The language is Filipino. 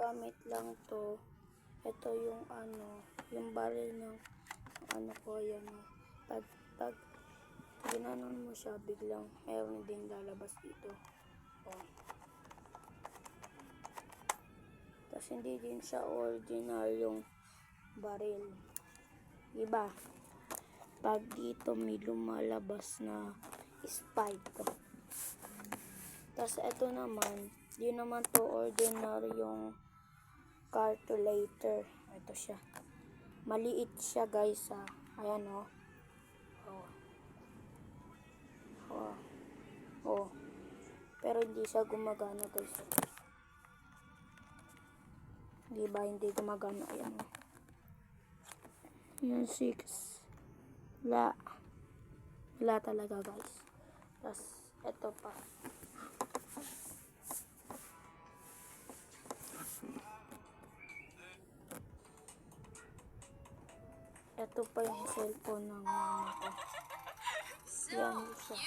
gamit lang to. Ito yung yung baril ng ko, yan. Pag ginanon mo siya, biglang meron din lalabas dito. Oh. Tapos hindi din siya ordinaryong baril. Diba? Pag dito may lumalabas na spike. Tapos ito naman, di naman to ordinaryong calculator. Ito siya. Maliit siya guys ha. Ayan oh. Oh. Pero hindi siya gumagana guys. Diba hindi gumagana? Ayan oh. Yung 6. Wala talaga guys. Tapos ito pa. Ito pa yung cellphone ng mama ko. Yan siya.